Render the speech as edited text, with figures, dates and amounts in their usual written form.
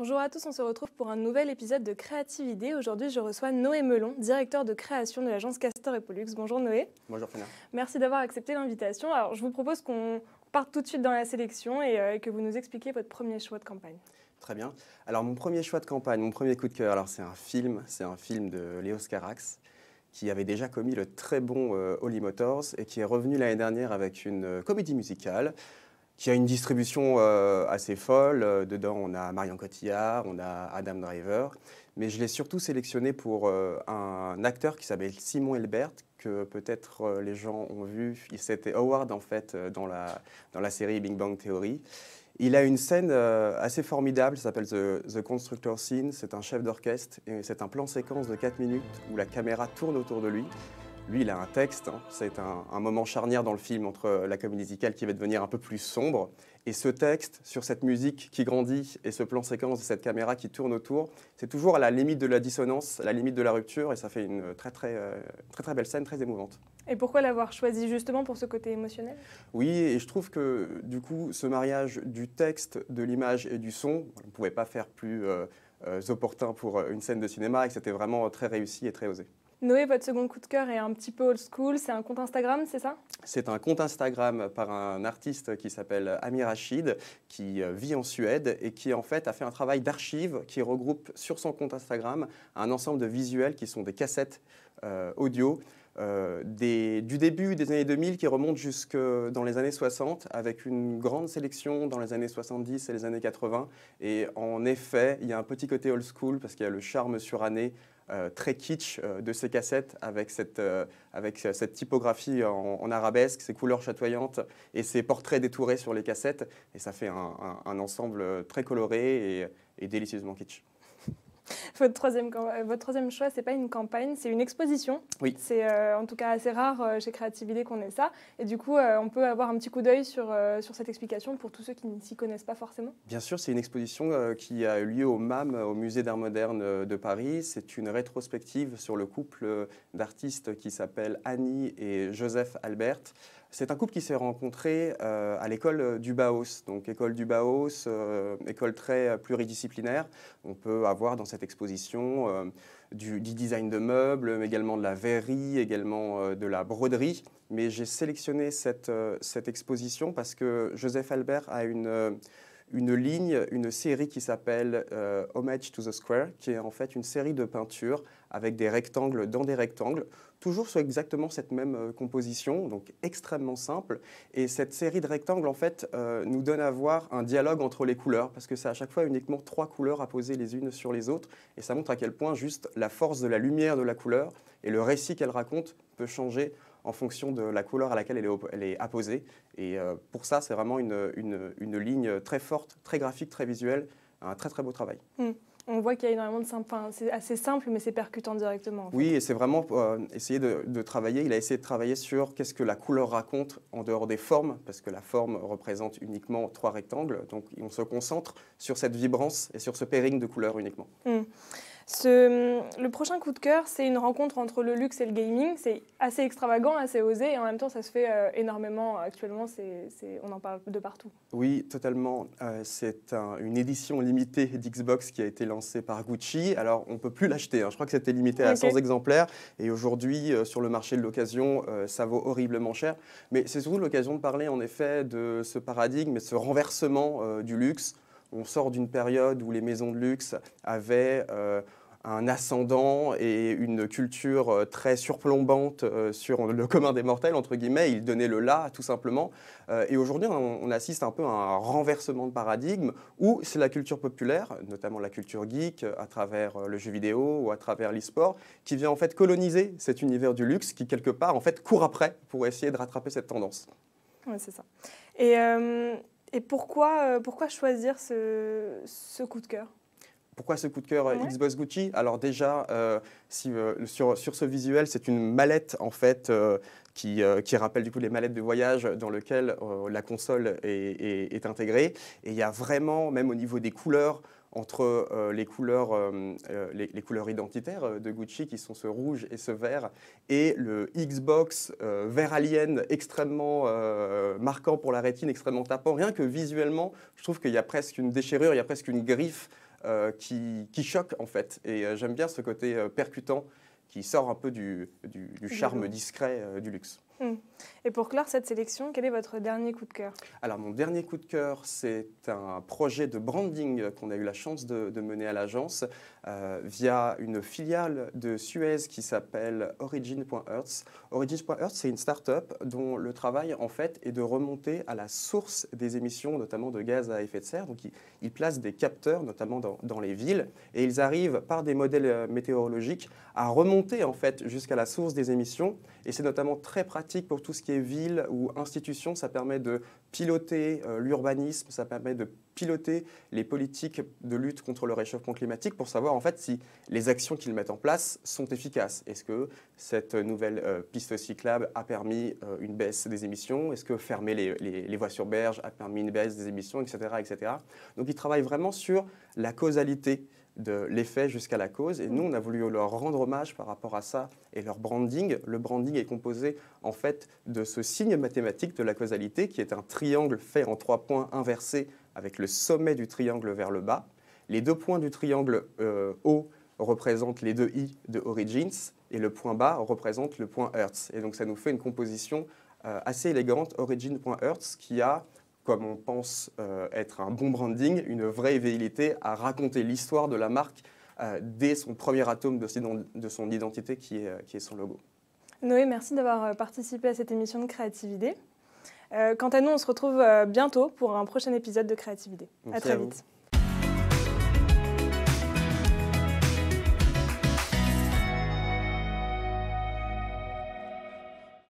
Bonjour à tous, on se retrouve pour un nouvel épisode de Creative Idée. Aujourd'hui, je reçois Noé Melon, directeur de création de l'agence Castor et Pollux. Bonjour Noé. Bonjour Fina. Merci d'avoir accepté l'invitation. Alors, je vous propose qu'on parte tout de suite dans la sélection et que vous nous expliquiez votre premier choix de campagne. Très bien. Alors mon premier choix de campagne, mon premier coup de cœur, alors c'est un film de Léos Carax qui avait déjà commis le très bon Holly Motors et qui est revenu l'année dernière avec une comédie musicale qui a une distribution assez folle. Dedans, on a Marion Cotillard, on a Adam Driver. Mais je l'ai surtout sélectionné pour un acteur qui s'appelle Simon Elbert, que peut-être les gens ont vu. C'était Howard, en fait, dans la série Big Bang Theory. Il a une scène assez formidable, ça s'appelle The Constructor Scene. C'est un chef d'orchestre et c'est un plan séquence de 4 minutes où la caméra tourne autour de lui. Lui, il a un texte, hein. C'est un moment charnière dans le film entre la comédie musicale qui va devenir un peu plus sombre et ce texte sur cette musique qui grandit et ce plan séquence de cette caméra qui tourne autour, c'est toujours à la limite de la dissonance, à la limite de la rupture et ça fait une très belle scène, très émouvante. Et pourquoi l'avoir choisi justement pour ce côté émotionnel? Oui, et je trouve que du coup, ce mariage du texte, de l'image et du son, on ne pouvait pas faire plus opportun pour une scène de cinéma et que c'était vraiment très réussi et très osé. Noé, votre second coup de cœur est un petit peu old school, c'est un compte Instagram, c'est ça? C'est un compte Instagram par un artiste qui s'appelle Amir Rachid, qui vit en Suède et qui en fait a fait un travail d'archives qui regroupe sur son compte Instagram un ensemble de visuels qui sont des cassettes audio du début des années 2000 qui remontent jusque dans les années 60 avec une grande sélection dans les années 70 et les années 80. Et en effet, il y a un petit côté old school parce qu'il y a le charme suranné très kitsch de ces cassettes avec cette typographie en arabesque, ces couleurs chatoyantes et ces portraits détourés sur les cassettes. Et ça fait un ensemble très coloré et délicieusement kitsch. Votre troisième choix, c'est pas une campagne, c'est une exposition. Oui. C'est en tout cas assez rare chez Creative Idée qu'on ait ça. Et du coup, on peut avoir un petit coup d'œil sur cette explication pour tous ceux qui ne s'y connaissent pas forcément. Bien sûr, c'est une exposition qui a eu lieu au MAM, au Musée d'Art Moderne de Paris. C'est une rétrospective sur le couple d'artistes qui s'appellent Annie et Joseph Albert. C'est un couple qui s'est rencontré à l'école du Bauhaus. Donc école du Bauhaus, école très pluridisciplinaire. On peut avoir dans cette exposition du design de meubles, mais également de la verrerie, également de la broderie. Mais j'ai sélectionné cette exposition parce que Joseph Albert a une série qui s'appelle Homage to the Square, qui est en fait une série de peintures avec des rectangles dans des rectangles, toujours sur exactement cette même composition, donc extrêmement simple. Et cette série de rectangles, en fait, nous donne à voir un dialogue entre les couleurs, parce que c'est à chaque fois uniquement 3 couleurs à poser les unes sur les autres, et ça montre à quel point juste la force de la lumière de la couleur et le récit qu'elle raconte peut changer en fonction de la couleur à laquelle elle est apposée. Et pour ça, c'est vraiment une ligne très forte, très graphique, très visuelle, un très beau travail. On voit qu'il y a énormément de simple, c'est assez simple, mais c'est percutant directement. En fait. Oui, et c'est vraiment essayer de travailler. Il a essayé de travailler sur qu'est-ce que la couleur raconte en dehors des formes, parce que la forme représente uniquement 3 rectangles. Donc on se concentre sur cette vibrance et sur ce pairing de couleurs uniquement. Le prochain coup de cœur, c'est une rencontre entre le luxe et le gaming. C'est assez extravagant, assez osé, et en même temps, ça se fait énormément actuellement. On en parle de partout. Oui, totalement. C'est une édition limitée d'Xbox qui a été lancée par Gucci. Alors, on ne peut plus l'acheter. Je crois que c'était limité à 100 exemplaires. Et aujourd'hui, sur le marché de l'occasion, ça vaut horriblement cher. Mais c'est surtout l'occasion de parler, en effet, de ce paradigme et ce renversement du luxe. On sort d'une période où les maisons de luxe avaient un ascendant et une culture très surplombante sur le commun des mortels, entre guillemets. Ils donnaient le là, tout simplement. Et aujourd'hui, on assiste un peu à un renversement de paradigme où c'est la culture populaire, notamment la culture geek, à travers le jeu vidéo ou à travers l'e-sport, qui vient en fait coloniser cet univers du luxe qui, quelque part, en fait, court après pour essayer de rattraper cette tendance. Oui, c'est ça. Et pourquoi choisir ce coup de cœur? Pourquoi ce coup de cœur Xbox Gucci? Alors déjà, sur ce visuel, c'est une mallette en fait qui rappelle du coup les mallettes de voyage dans lesquelles la console est intégrée. Et il y a vraiment, même au niveau des couleurs, entre les couleurs identitaires de Gucci qui sont ce rouge et ce vert et le Xbox vert alien extrêmement marquant pour la rétine, extrêmement tapant. Rien que visuellement, je trouve qu'il y a presque une déchirure, il y a presque une griffe qui choque en fait. Et j'aime bien ce côté percutant qui sort un peu du charme discret du luxe. Et pour clore cette sélection, quel est votre dernier coup de cœur? Alors mon dernier coup de cœur, c'est un projet de branding qu'on a eu la chance de mener à l'agence via une filiale de Suez qui s'appelle Origin.Earth. Origin.Earth, c'est une start-up dont le travail en fait est de remonter à la source des émissions, notamment de gaz à effet de serre. Donc ils placent des capteurs, notamment dans les villes, et ils arrivent par des modèles météorologiques à remonter en fait jusqu'à la source des émissions. Et c'est notamment très pratique pour tout ce qui est ville ou institution. Ça permet de piloter l'urbanisme, ça permet de piloter les politiques de lutte contre le réchauffement climatique pour savoir en fait si les actions qu'ils mettent en place sont efficaces. Est-ce que cette nouvelle piste cyclable a permis une baisse des émissions? Est-ce que fermer les voies sur berge a permis une baisse des émissions, etc., etc. Donc ils travaillent vraiment sur la causalité de l'effet jusqu'à la cause. Et nous, on a voulu leur rendre hommage par rapport à ça et leur branding. Le branding est composé en fait de ce signe mathématique de la causalité qui est un triangle fait en 3 points inversés avec le sommet du triangle vers le bas. Les 2 points du triangle haut représentent les 2 i de Origins et le point bas représente le point Earth. Et donc ça nous fait une composition assez élégante, Origin.Earth, qui a, comme on pense être un bon branding, une vraie velléité à raconter l'histoire de la marque dès son premier atome de son identité qui est son logo. Noé, merci d'avoir participé à cette émission de Créativité. Quant à nous, on se retrouve bientôt pour un prochain épisode de Créativité. À très vite.